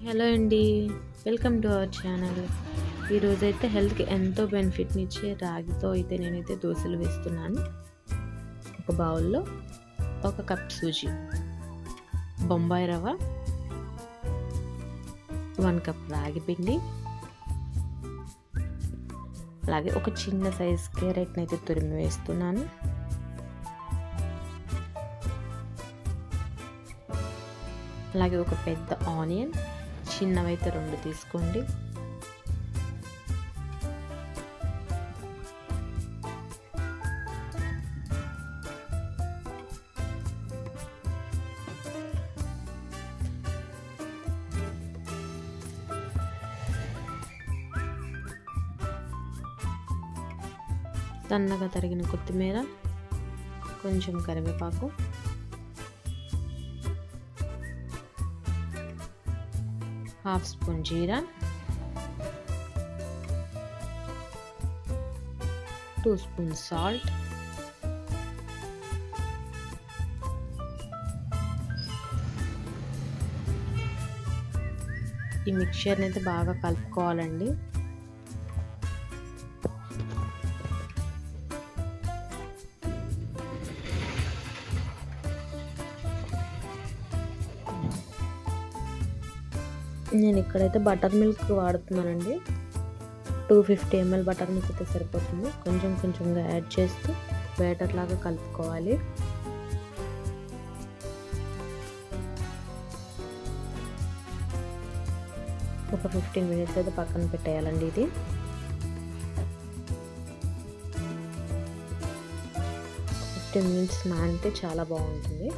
Hello అండి, welcome to our channel. ఈరోజైతే హెల్త్కి ఎంతో బెనిఫిట్ని ఇచ్చే రాగితో అయితే నేనైతే దోశలు వేస్తున్నాను. ఒక బౌల్లో 1 కప్ సూజీ, బొంబాయి రవ్వ, 1 కప్ రాగి పిండి, అలాగే ఒక చిన్న సైజ్ క్యారెట్ని అయితే తురిమి వేస్తున్నాను. అలాగే ఒక పెద్ద ఆనియన్, చిన్నవైతే 2 తీసుకోండి. సన్నగా తరిగిన కొత్తిమీర, కొంచెం కరివేపాకు, హాఫ్ స్పూన్ జీరా, 2 స్పూన్ సాల్ట్, ఈ మిక్చర్ని అయితే బాగా కలుపుకోవాలండి. నేను ఇక్కడైతే బటర్ మిల్క్ వాడుతున్నానండి. 250 ml బటర్ మిల్క్ అయితే సరిపోతుంది. కొంచెం కొంచెంగా యాడ్ చేస్తూ బ్యాటర్ లాగా కలుపుకోవాలి. ఒక 15 minutes అయితే పక్కన పెట్టేయాలండి. ఇది నానితే చాలా బాగుంటుంది.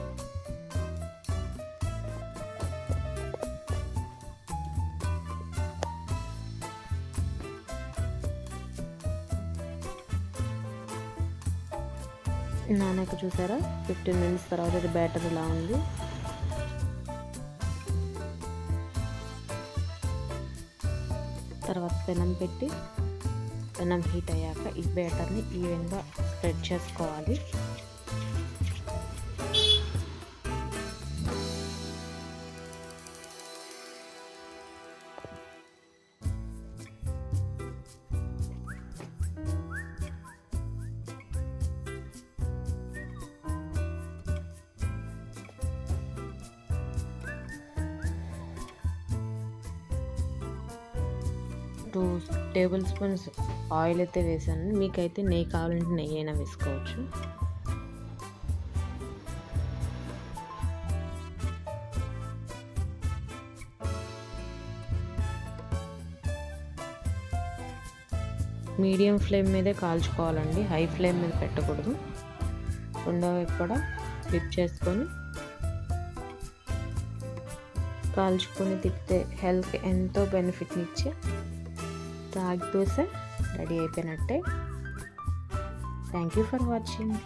నానాక చూసారా, 15 minutes తర్వాత ఇది బ్యాటర్ ఇలా ఉంది. తర్వాత పెనం పెట్టి, పెనం హీట్ అయ్యాక ఈ బ్యాటర్ని ఈవెన్గా స్ప్రెడ్ చేసుకోవాలి. టూ టేబుల్ స్పూన్స్ ఆయిల్ అయితే వేసాను. మీకైతే నెయ్యి కావాలంటే నెయ్యి అయినా వేసుకోవచ్చు. మీడియం ఫ్లేమ్ మీదే కాల్చుకోవాలండి, హై ఫ్లేమ్ మీద పెట్టకూడదు. రెండో వైపు కూడా ఫ్లిప్ చేసుకొని కాల్చుకొని తిప్పితే హెల్త్కి ఎంతో బెనిఫిట్ని ఇచ్చే రాగి దోశ రెడీ అయిపోయినట్టే. Thank you for watching.